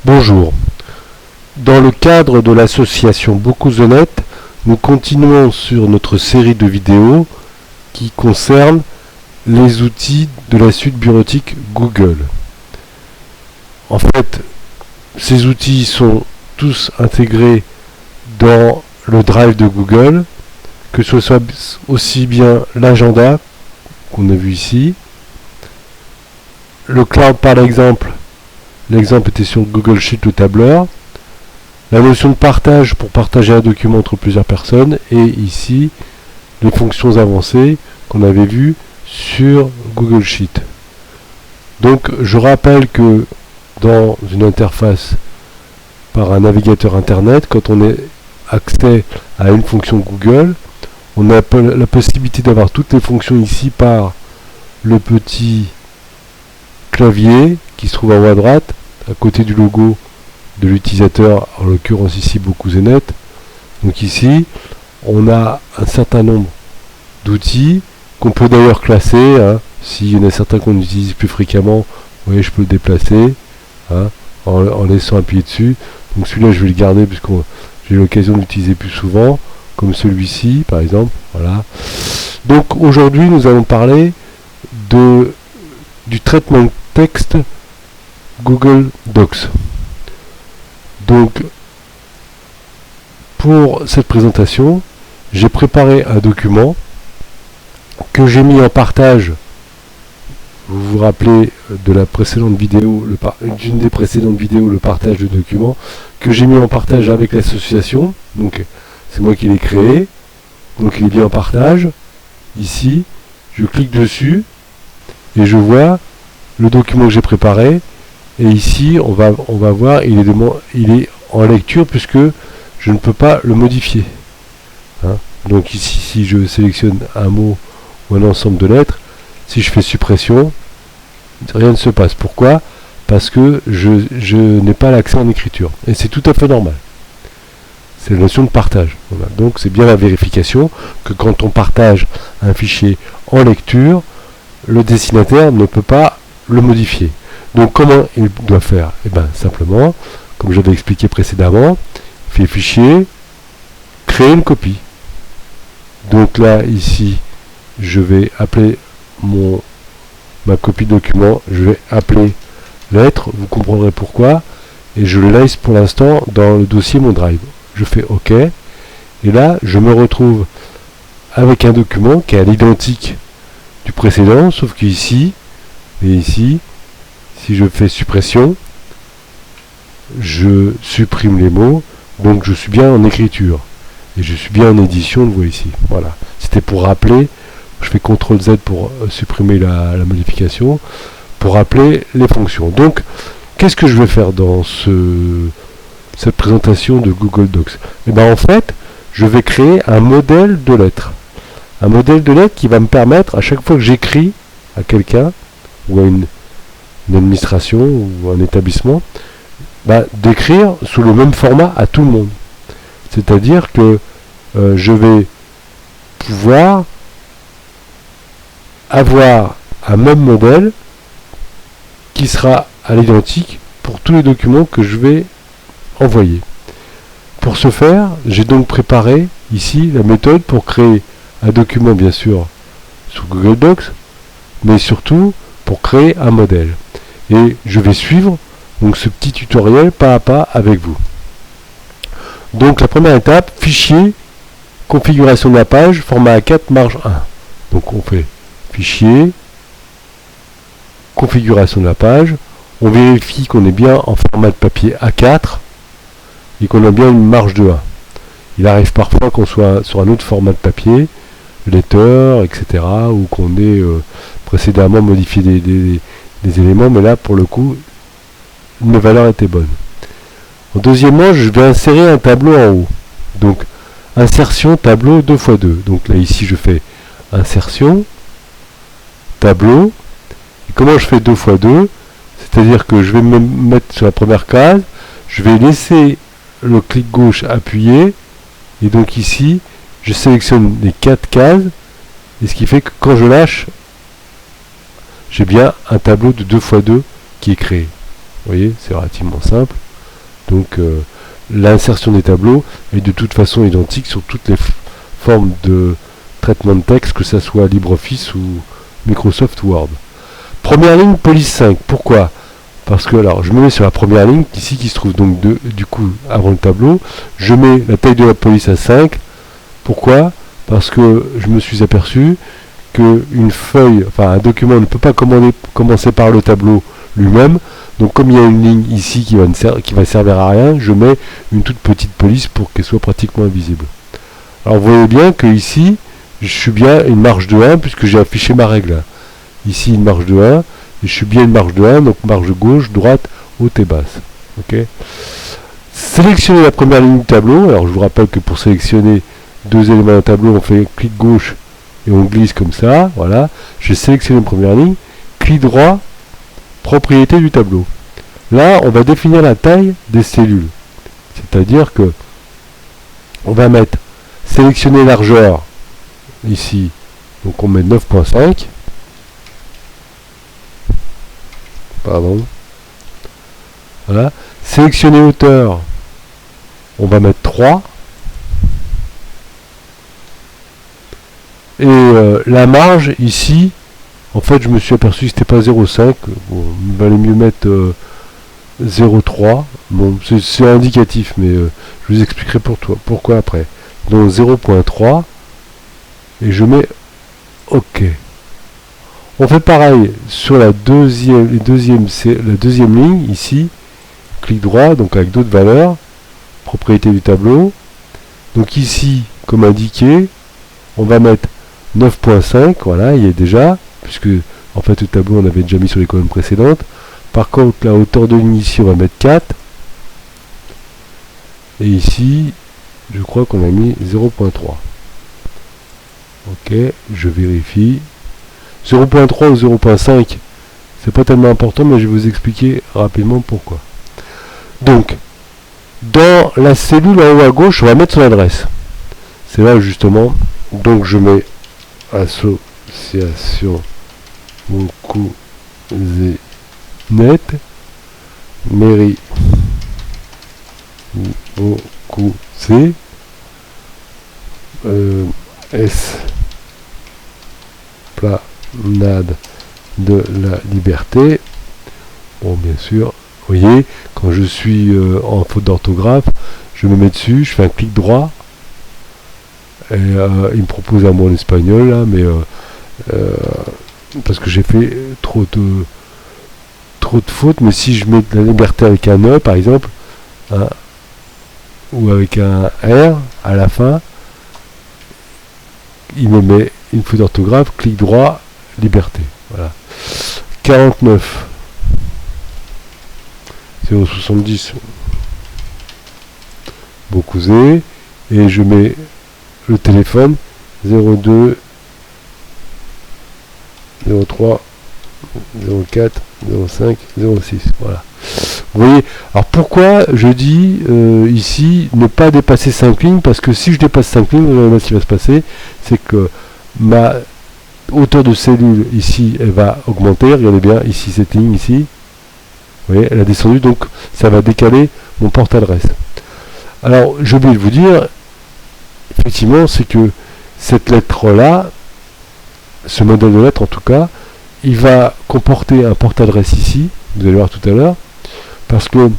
Bonjour. Dans le cadre de l'association Beaucoup The Net, nous continuons sur notre série de vidéos qui concerne les outils de la suite bureautique Google. En fait, ces outils sont tous intégrés dans le Drive de Google, que ce soit aussi bien l'agenda qu'on a vu ici, le cloud par exemple. L'exemple était sur Google Sheet, le tableur. La notion de partage pour partager un document entre plusieurs personnes. Et ici, les fonctions avancées qu'on avait vues sur Google Sheet. Donc, je rappelle que dans une interface par un navigateur Internet, quand on a accès à une fonction Google, on a la possibilité d'avoir toutes les fonctions ici par le petit clavier qui se trouve en haut à droite, à côté du logo de l'utilisateur, en l'occurrence ici Beaucoup The Net. Donc ici, on a un certain nombre d'outils qu'on peut d'ailleurs classer. S'il y en a certains qu'on utilise plus fréquemment, vous voyez, je peux le déplacer en laissant appuyer dessus. Donc celui-là, je vais le garder puisque j'ai eu l'occasion de l'utiliser plus souvent, comme celui-ci par exemple. Voilà. Donc aujourd'hui, nous allons parler du traitement de texte Google Docs. Donc, pour cette présentation, j'ai préparé un document que j'ai mis en partage. Vous vous rappelez de la précédente vidéo, d'une des précédentes vidéos, le partage de documents, que j'ai mis en partage avec l'association. Donc, c'est moi qui l'ai créé. Donc, il est bien en partage. Ici, je clique dessus et je vois le document que j'ai préparé. Et ici, on va voir, il est en lecture puisque je ne peux pas le modifier. Donc ici, si je sélectionne un mot ou un ensemble de lettres, si je fais suppression, rien ne se passe. Pourquoi? Parce que je n'ai pas l'accès en écriture. Et c'est tout à fait normal. C'est la notion de partage. Voilà. Donc c'est bien la vérification que quand on partage un fichier en lecture, le destinataire ne peut pas le modifier. Donc comment il doit faire? Eh bien simplement, comme j'avais expliqué précédemment, il fait fichier, créer une copie. Donc là, ici, je vais appeler ma copie de document, je vais appeler lettre, vous comprendrez pourquoi, et je le laisse pour l'instant dans le dossier Mon Drive. Je fais OK, et là, je me retrouve avec un document qui est à l'identique du précédent, sauf qu'ici, et ici, si je fais suppression, je supprime les mots, donc je suis bien en écriture. Et je suis bien en édition, on le voit ici. Voilà. C'était pour rappeler, je fais CTRL Z pour supprimer la modification, pour rappeler les fonctions. Donc, qu'est-ce que je vais faire dans cette présentation de Google Docs? Et bien en fait, je vais créer un modèle de lettres. Un modèle de lettres qui va me permettre, à chaque fois que j'écris à quelqu'un, ou à une administration ou un établissement, d'écrire sous le même format à tout le monde. C'est-à-dire que je vais pouvoir avoir un même modèle qui sera à l'identique pour tous les documents que je vais envoyer. Pour ce faire, j'ai donc préparé ici la méthode pour créer un document, bien sûr, sous Google Docs, mais surtout pour créer un modèle. Et je vais suivre donc ce petit tutoriel pas à pas avec vous. Donc la première étape, fichier, configuration de la page, format A4, marge 1. Donc on fait fichier, configuration de la page, on vérifie qu'on est bien en format de papier A4 et qu'on a bien une marge de 1. Il arrive parfois qu'on soit sur un autre format de papier, letter, etc., ou qu'on ait précédemment modifié des éléments, mais là pour le coup, mes valeurs étaient bonnes. Deuxièmement, je vais insérer un tableau en haut. Donc, insertion tableau 2x2. Donc là, ici, je fais insertion, tableau. Et comment je fais 2x2? C'est-à-dire que je vais me mettre sur la première case, je vais laisser le clic gauche appuyé, et donc ici, je sélectionne les 4 cases, et ce qui fait que quand je lâche, j'ai bien un tableau de 2x2 qui est créé. Vous voyez, c'est relativement simple. Donc l'insertion des tableaux est de toute façon identique sur toutes les formes de traitement de texte, que ce soit LibreOffice ou Microsoft Word. Première ligne, police 5. Pourquoi? Parce que alors je me mets sur la première ligne, ici qui se trouve donc du coup avant le tableau. Je mets la taille de la police à 5. Pourquoi? Parce que je me suis aperçu qu'une feuille, enfin un document ne peut pas commencer par le tableau lui-même. Donc comme il y a une ligne ici qui va servir à rien, je mets une toute petite police pour qu'elle soit pratiquement invisible. Alors vous voyez bien que ici, je suis bien une marge de 1 puisque j'ai affiché ma règle. Ici une marge de 1, et je suis bien une marge de 1, donc marge gauche, droite, haute et basse. Ok. Sélectionner la première ligne du tableau. Alors je vous rappelle que pour sélectionner deux éléments d'un tableau, on fait clic gauche et on glisse comme ça. Voilà. J'ai sélectionné la première ligne. Clic droit, propriété du tableau. Là, on va définir la taille des cellules. C'est-à-dire que on va mettre sélectionner largeur ici. Donc on met 9.5. Pardon. Voilà. Sélectionner hauteur, on va mettre 3. Et la marge ici, en fait je me suis aperçu que c'était pas 0,5. Bon, il valait mieux mettre 0,3. Bon, c'est indicatif, mais je vous expliquerai pourquoi après. Donc 0,3 et je mets OK. On fait pareil sur la deuxième ligne ici. Clic droit, donc avec d'autres valeurs, propriété du tableau. Donc ici, comme indiqué, on va mettre 9.5, voilà, il y est déjà, puisque en fait le tableau on avait déjà mis sur les colonnes précédentes. Par contre, la hauteur de ligne ici, on va mettre 4. Et ici, je crois qu'on a mis 0.3. Ok, je vérifie. 0.3 ou 0.5, c'est pas tellement important, mais je vais vous expliquer rapidement pourquoi. Donc, dans la cellule en haut à gauche, on va mettre son adresse. C'est là justement, donc je mets association Net, mairie C, esplanade de la Liberté. Bon, bien sûr, vous voyez, quand je suis en faute d'orthographe, je me mets dessus, je fais un clic droit, et il me propose un mot en espagnol, là, mais parce que j'ai fait trop de fautes, mais si je mets de la liberté avec un E, par exemple, hein, ou avec un R à la fin, il me met une faute d'orthographe, clic droit, liberté. Voilà. 49. 0,70 Beaucouzé, et je mets le téléphone 02 03 04 05 06. Voilà. Vous voyez, alors pourquoi je dis ici ne pas dépasser 5 lignes, parce que si je dépasse 5 lignes, vous allez voir ce qui va se passer, c'est que ma hauteur de cellule ici, elle va augmenter. Regardez bien ici, cette ligne ici. Vous voyez, elle a descendu, donc ça va décaler mon porte-adresse. Alors, j'ai oublié de vous dire, effectivement, c'est que cette lettre-là, ce modèle de lettre en tout cas, il va comporter un porte-adresse ici, vous allez voir tout à l'heure, parce que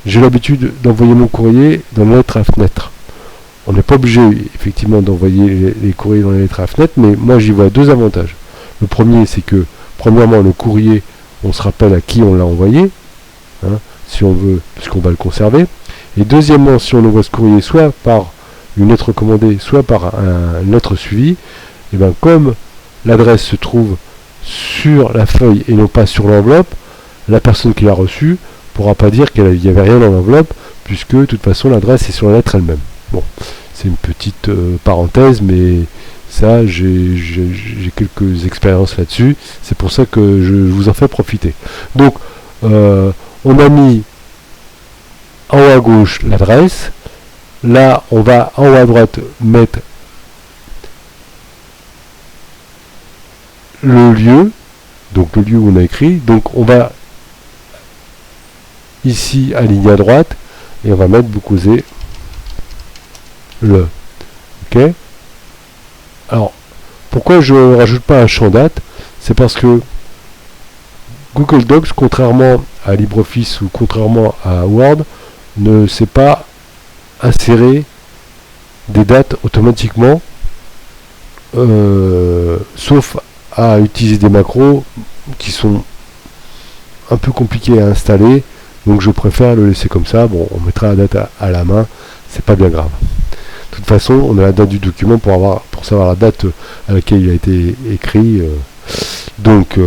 j'ai l'habitude d'envoyer mon courrier dans les lettres à fenêtre. On n'est pas obligé, effectivement, d'envoyer les courriers dans les lettres à fenêtre, mais moi j'y vois deux avantages. Le premier, c'est que, premièrement, le courrier, on se rappelle à qui on l'a envoyé, hein, si on veut, puisqu'on va le conserver. Et deuxièmement, si on envoie ce courrier soit par une lettre recommandée, soit par une lettre suivie, et bien comme l'adresse se trouve sur la feuille et non pas sur l'enveloppe, la personne qui l'a reçue ne pourra pas dire qu'il n'y avait rien dans l'enveloppe, puisque de toute façon l'adresse est sur la lettre elle-même. Bon, c'est une petite parenthèse, mais ça, j'ai quelques expériences là-dessus, c'est pour ça que je vous en fais profiter. Donc, on a mis en haut à gauche l'adresse. Là, on va en haut à droite mettre le lieu, donc le lieu où on a écrit. Donc, on va ici aligner à droite, et on va mettre vous causez le. Ok. Alors, pourquoi je ne rajoute pas un champ date? C'est parce que Google Docs, contrairement à LibreOffice ou contrairement à Word, ne sait pas insérer des dates automatiquement, sauf à utiliser des macros qui sont un peu compliqués à installer. Donc je préfère le laisser comme ça. Bon, on mettra la date à la main, c'est pas bien grave. De toute façon, on a la date du document pour savoir la date à laquelle il a été écrit. Donc,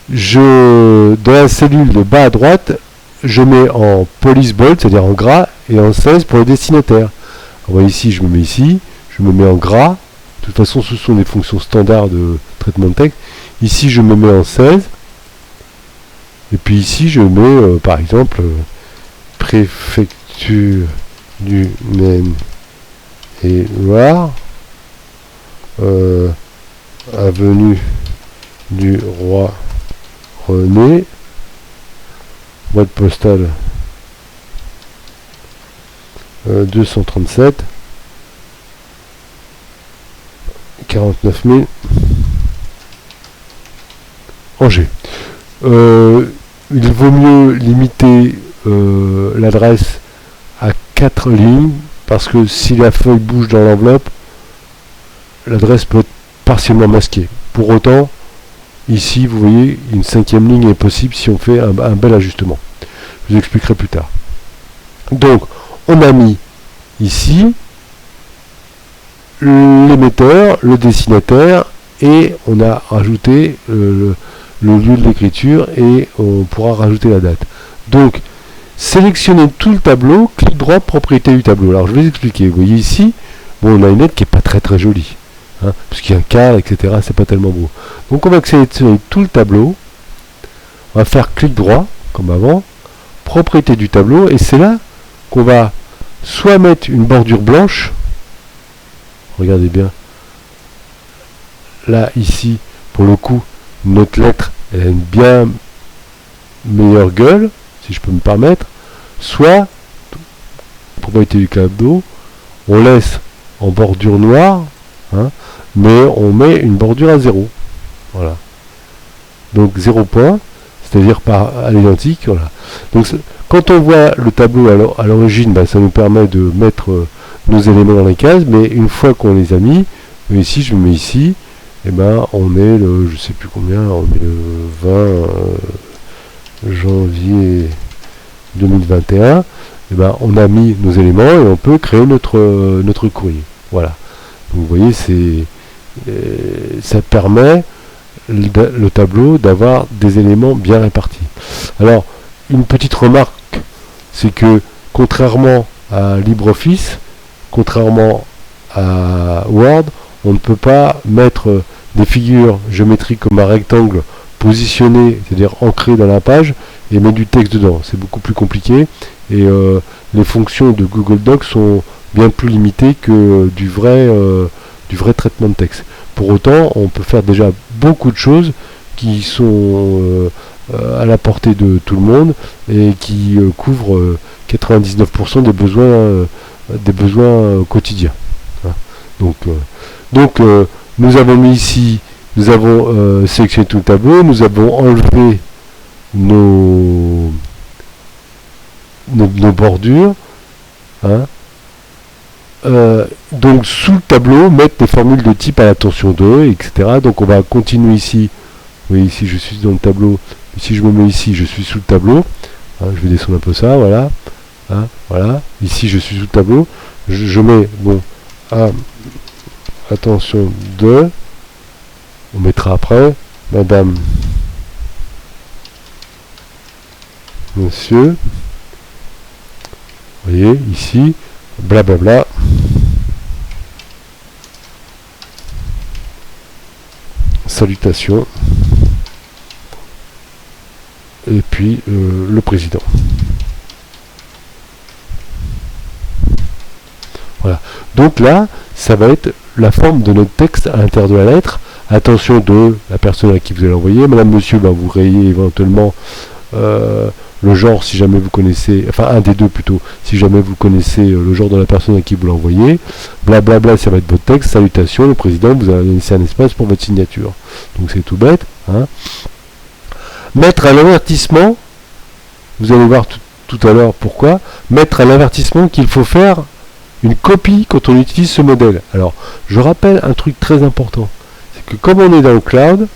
dans la cellule de bas à droite, je mets en police bold, c'est-à-dire en gras, et en 16 pour le destinataire. Vous voyez ici, je me mets ici, je me mets en gras. De toute façon, ce sont des fonctions standards de traitement de texte. Ici, je me mets en 16. Et puis ici, je mets, par exemple, préfecture du Maine-et-Loire, avenue du Roi René, boîte postale 237 49 000 Angers. Il vaut mieux limiter l'adresse à 4 lignes, parce que si la feuille bouge dans l'enveloppe, l'adresse peut être partiellement masquée. Pour autant, ici, vous voyez, une 5e ligne est possible si on fait un bel ajustement. Je vous expliquerai plus tard. Donc, on a mis ici l'émetteur, le destinataire, et on a rajouté le lieu de l'écriture, et on pourra rajouter la date. Donc, sélectionnez tout le tableau, clic droit, propriété du tableau. Alors, je vais vous expliquer. Vous voyez ici, bon, on a une lettre qui n'est pas très jolie. Hein, parce qu'il y a un cadre, etc. C'est pas tellement beau. Donc on va sélectionner tout le tableau. On va faire clic droit, comme avant, propriété du tableau, et c'est là qu'on va soit mettre une bordure blanche. Regardez bien. Là, ici, pour le coup, notre lettre, elle a une bien meilleure gueule, si je peux me permettre. Soit, propriété du tableau, on laisse en bordure noire, hein, mais on met une bordure à 0. Voilà. Donc 0 point, c'est-à-dire à l'identique. Voilà. Donc quand on voit le tableau à l'origine, ça nous permet de mettre nos éléments dans les cases, mais une fois qu'on les a mis, ici je me mets ici, et on est le, je sais plus combien, on est le 20 janvier 2021, on a mis nos éléments et on peut créer notre courrier. Voilà. Donc vous voyez, ça permet le tableau d'avoir des éléments bien répartis. Alors, une petite remarque, c'est que contrairement à LibreOffice, contrairement à Word, on ne peut pas mettre des figures géométriques comme un rectangle positionné, c'est-à-dire ancré dans la page, et mettre du texte dedans. C'est beaucoup plus compliqué, et les fonctions de Google Docs sont bien plus limitées que du vrai traitement de texte. Pour autant, on peut faire déjà beaucoup de choses qui sont à la portée de tout le monde et qui couvrent 99% des besoins quotidiens. Hein. Donc nous avons mis ici, nous avons sélectionné tout le tableau, nous avons enlevé nos bordures. Hein. Donc sous le tableau, mettre des formules de type à l'attention 2, etc. Donc on va continuer ici. Vous voyez, ici je suis dans le tableau. Si je me mets ici, je suis sous le tableau. Hein, je vais descendre un peu ça, voilà. Hein, voilà. Ici je suis sous le tableau. Je mets, bon, attention 2. On mettra après, madame, monsieur. Vous voyez, ici, blablabla. Salutations. Et puis le président. Voilà. Donc là, ça va être la forme de notre texte à l'intérieur de la lettre. Attention de la personne à qui vous allez envoyer. Madame, monsieur, vous rayez éventuellement le genre si jamais vous connaissez, enfin un des deux plutôt, si jamais vous connaissez le genre de la personne à qui vous l'envoyez, blablabla, ça va être votre texte, salutations, le président vous a laissé un espace pour votre signature. Donc c'est tout bête. Hein. Mettre un avertissement, vous allez voir tout à l'heure pourquoi, mettre un avertissement qu'il faut faire une copie quand on utilise ce modèle. Alors, je rappelle un truc très important, c'est que comme on est dans le cloud,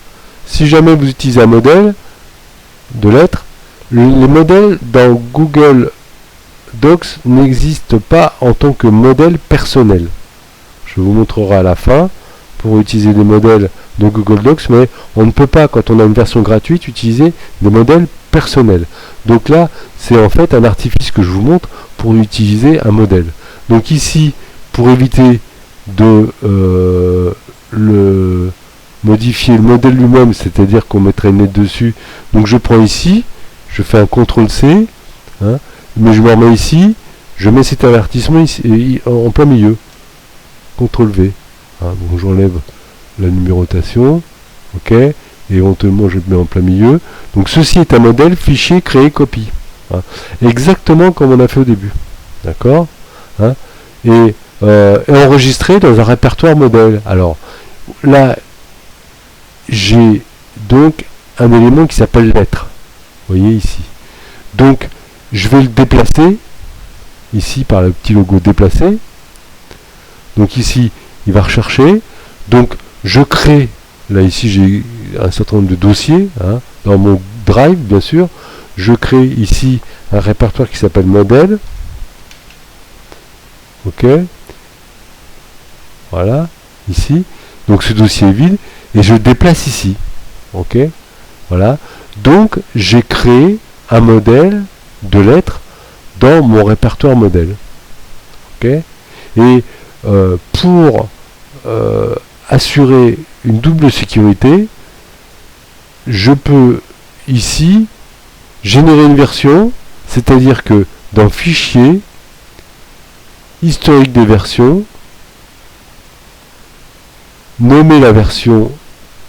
si jamais vous utilisez un modèle de lettres, les modèles dans Google Docs n'existent pas en tant que modèle personnel. Je vous montrerai à la fin pour utiliser des modèles de Google Docs, mais on ne peut pas, quand on a une version gratuite, utiliser des modèles personnels. Donc là, c'est en fait un artifice que je vous montre pour utiliser un modèle. Donc ici, pour éviter de modifier le modèle lui-même, c'est-à-dire qu'on mettrait une lettre dessus, donc je prends ici, je fais un CTRL-C, hein, mais je me remets ici, je mets cet avertissement ici, en plein milieu, CTRL-V. Hein, donc j'enlève la numérotation, ok, et éventuellement je le mets en plein milieu. Donc ceci est un modèle fichier créé copie. Hein, exactement comme on a fait au début. D'accord, hein, et enregistré dans un répertoire modèle. Alors là, j'ai donc un élément qui s'appelle lettre. Vous voyez ici. Donc je vais le déplacer ici par le petit logo déplacer. Donc ici, il va rechercher. Donc je crée, là ici j'ai un certain nombre de dossiers, hein, dans mon drive bien sûr. Je crée ici un répertoire qui s'appelle modèle. Ok. Voilà, ici. Donc ce dossier est vide et je le déplace ici. Ok. Voilà. Donc j'ai créé un modèle de lettres dans mon répertoire modèle. Ok. Et pour assurer une double sécurité, je peux ici générer une version, c'est-à-dire que dans Fichier, historique des versions, nommer la version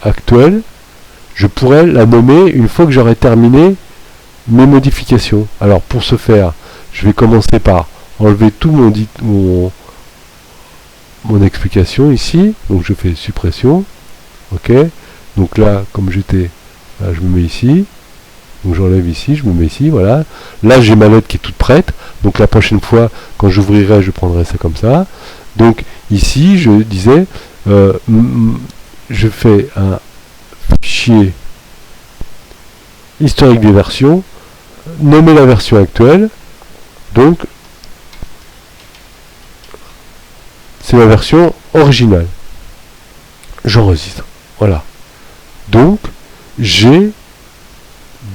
actuelle, je pourrais la nommer une fois que j'aurai terminé mes modifications. Alors pour ce faire, je vais commencer par enlever tout mon explication ici, donc je fais suppression, ok, donc là comme j'étais, je me mets ici, donc j'enlève ici, je me mets ici, voilà, là j'ai ma lettre qui est toute prête, donc la prochaine fois quand j'ouvrirai je prendrai ça comme ça. Donc ici je disais je fais un fichier historique des versions, nommer la version actuelle, donc c'est la version originale. J'enregistre. Voilà. Donc, j'ai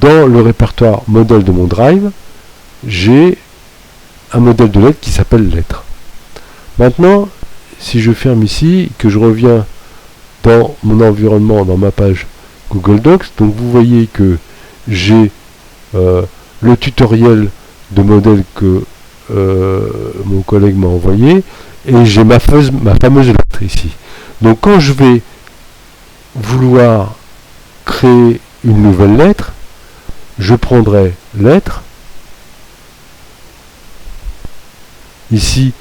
dans le répertoire modèle de mon drive, j'ai un modèle de lettre qui s'appelle lettre. Maintenant, si je ferme ici, que je reviens dans mon environnement, dans ma page Google Docs, donc vous voyez que j'ai le tutoriel de modèle que mon collègue m'a envoyé, et j'ai ma fameuse lettre ici. Donc quand je vais vouloir créer une nouvelle lettre, je prendrai lettre. Ici,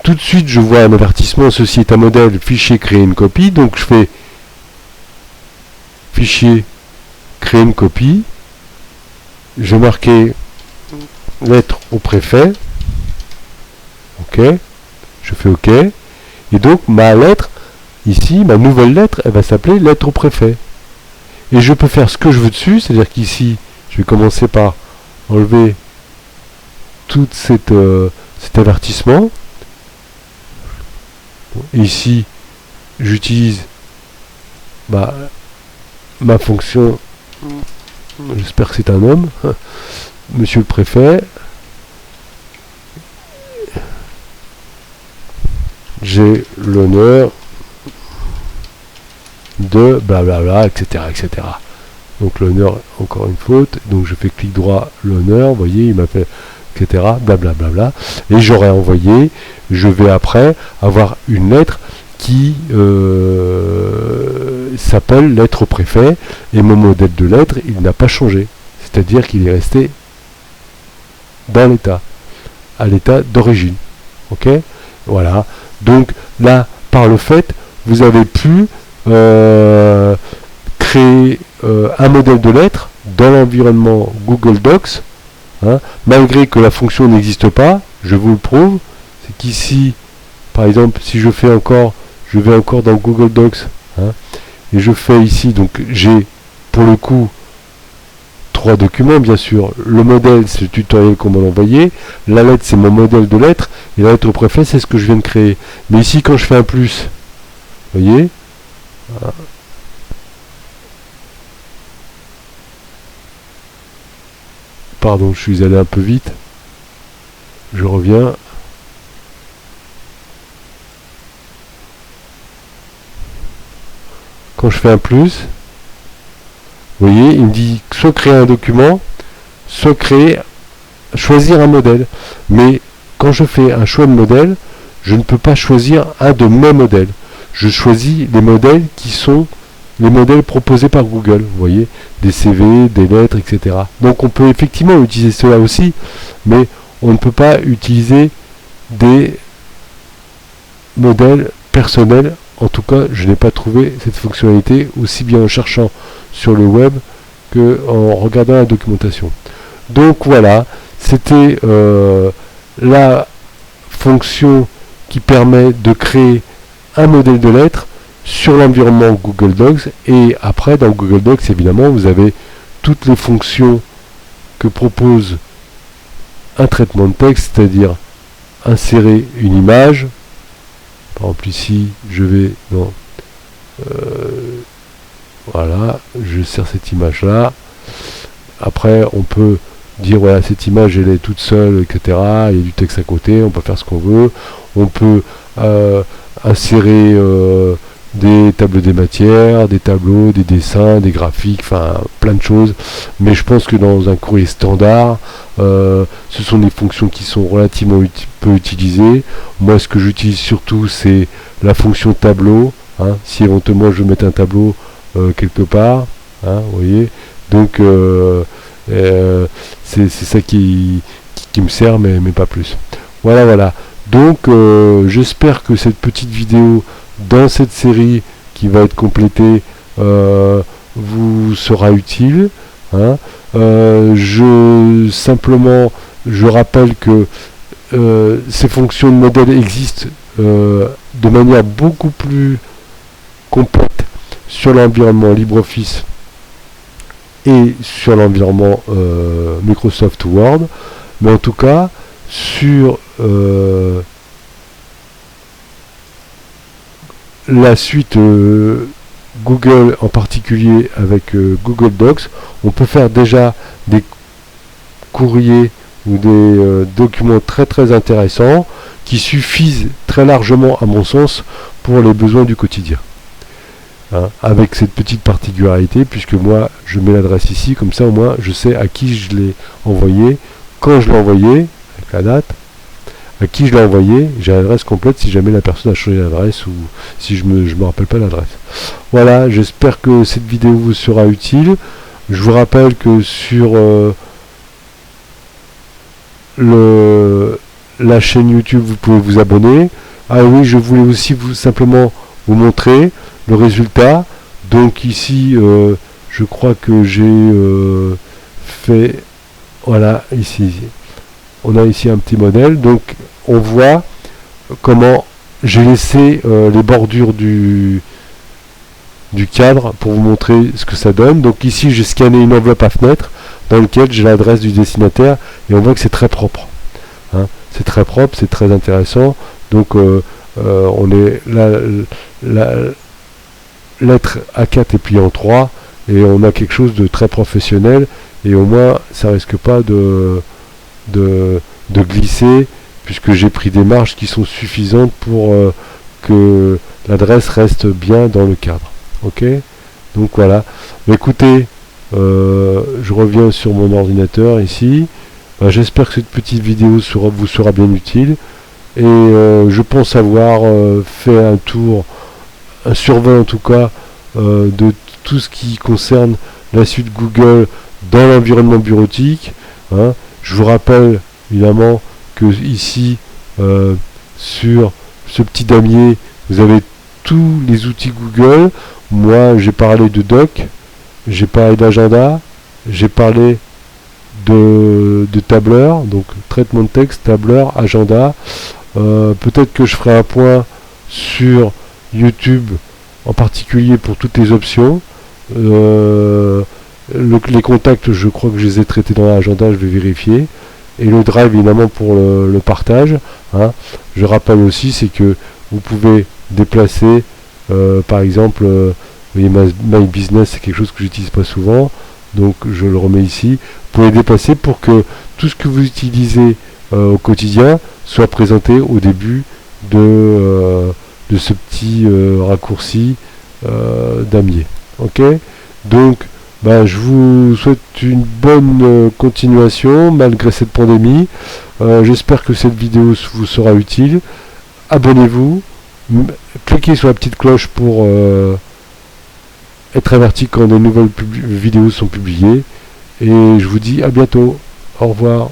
tout de suite, je vois un avertissement, ceci est un modèle, fichier, créer une copie. Donc je fais fichier, créer une copie. Je vais marquer lettre au préfet. Ok. Je fais OK. Et donc ma lettre, ici, ma nouvelle lettre, elle va s'appeler lettre au préfet. Et je peux faire ce que je veux dessus, c'est-à-dire qu'ici, je vais commencer par enlever tout cet avertissement. Ici, j'utilise ma fonction, j'espère que c'est un homme, monsieur le préfet. J'ai l'honneur de blablabla, etc., etc. Donc l'honneur, encore une faute, donc je fais clic droit, l'honneur, vous voyez, il m'appelle, etc., blablabla, et j'aurai envoyé, je vais après avoir une lettre qui s'appelle lettre au préfet, et mon modèle de lettre, il n'a pas changé, c'est-à-dire qu'il est resté dans l'état, à l'état d'origine. Ok, voilà. Donc là, par le fait, vous avez pu créer un modèle de lettres dans l'environnement Google Docs, hein, malgré que la fonction n'existe pas. Je vous le prouve. C'est qu'ici, par exemple, si je vais encore dans Google Docs, hein, et je fais ici, donc j'ai pour le coup 3 documents, bien sûr. Le modèle, c'est le tutoriel qu'on m'a envoyé. La lettre, c'est mon modèle de lettre. Et la lettre au préfet, c'est ce que je viens de créer. Mais ici, quand je fais un plus, vous voyez, voilà. Pardon, je suis allé un peu vite. Je reviens. Quand je fais un plus, vous voyez, il me dit soit créer un document, soit choisir un modèle. Mais quand je fais un choix de modèle, je ne peux pas choisir un de mes modèles. Je choisis les modèles qui sont les modèles proposés par Google. Vous voyez, des CV, des lettres, etc. Donc on peut effectivement utiliser cela aussi, mais on ne peut pas utiliser des modèles personnels. En tout cas, je n'ai pas trouvé cette fonctionnalité aussi bien en cherchant sur le web que en regardant la documentation. Donc voilà, c'était la fonction qui permet de créer un modèle de lettres sur l'environnement Google Docs. Et après, dans Google Docs, évidemment, vous avez toutes les fonctions que propose un traitement de texte, c'est-à-dire insérer une image. Par exemple ici, je vais dans voilà, je sers cette image là. Après, on peut dire voilà, cette image elle est toute seule, etc. Il y a du texte à côté, on peut faire ce qu'on veut. On peut insérer des tableaux des matières, des tableaux, des dessins, des graphiques, enfin plein de choses. Mais je pense que dans un courrier standard, ce sont des fonctions qui sont relativement peu utilisées. Moi, ce que j'utilise surtout, c'est la fonction tableau. Hein, si éventuellement je veux mettre un tableau quelque part, hein, vous voyez. Donc c'est ça qui me sert, mais pas plus. Voilà. Donc j'espère que cette petite vidéo dans cette série qui va être complétée vous sera utile. Hein. Je rappelle que ces fonctions de modèle existent de manière beaucoup plus complète sur l'environnement LibreOffice et sur l'environnement Microsoft Word, mais en tout cas sur la suite Google, en particulier avec Google Docs, on peut faire déjà des courriers ou des documents très intéressants qui suffisent très largement, à mon sens, pour les besoins du quotidien. Hein, avec cette petite particularité, puisque moi je mets l'adresse ici, comme ça au moins je sais à qui je l'ai envoyé, quand je l'ai envoyé, avec la date, à qui je l'ai envoyé, j'ai l'adresse complète si jamais la personne a changé d'adresse ou si je me rappelle pas l'adresse. Voilà, j'espère que cette vidéo vous sera utile. Je vous rappelle que sur la chaîne YouTube, vous pouvez vous abonner. Ah oui, je voulais aussi simplement vous montrer le résultat. Donc ici, je crois que j'ai fait, voilà, ici, on a ici un petit modèle. Donc on voit comment j'ai laissé les bordures du cadre pour vous montrer ce que ça donne. Donc ici, j'ai scanné une enveloppe à fenêtre dans laquelle j'ai l'adresse du destinataire et on voit que c'est très propre. Hein. C'est très propre, c'est très intéressant. Donc on est la lettre A4 est pliée en 3 et on a quelque chose de très professionnel et au moins ça risque pas de glisser puisque j'ai pris des marges qui sont suffisantes pour que l'adresse reste bien dans le cadre. Ok, donc voilà. Écoutez, je reviens sur mon ordinateur ici. J'espère que cette petite vidéo vous sera bien utile et je pense avoir fait un tour, un survol en tout cas de tout ce qui concerne la suite Google dans l'environnement bureautique. Hein. Je vous rappelle évidemment que ici, sur ce petit damier, vous avez tous les outils Google. Moi, j'ai parlé de doc, j'ai parlé d'agenda, j'ai parlé de tableur, donc traitement de texte, tableur, agenda. Peut-être que je ferai un point sur YouTube, en particulier pour toutes les options. Les contacts, je crois que je les ai traités dans l'agenda, je vais vérifier. Et le drive, évidemment, pour le partage. Hein. Je rappelle aussi, c'est que vous pouvez déplacer, par exemple, vous voyez, My Business, c'est quelque chose que j'utilise pas souvent, donc je le remets ici. Vous pouvez déplacer pour que tout ce que vous utilisez au quotidien soit présenté au début de ce petit raccourci damier. Ok, donc je vous souhaite une bonne continuation malgré cette pandémie. J'espère que cette vidéo vous sera utile. Abonnez-vous, cliquez sur la petite cloche pour être averti quand de nouvelles vidéos sont publiées. Et je vous dis à bientôt. Au revoir.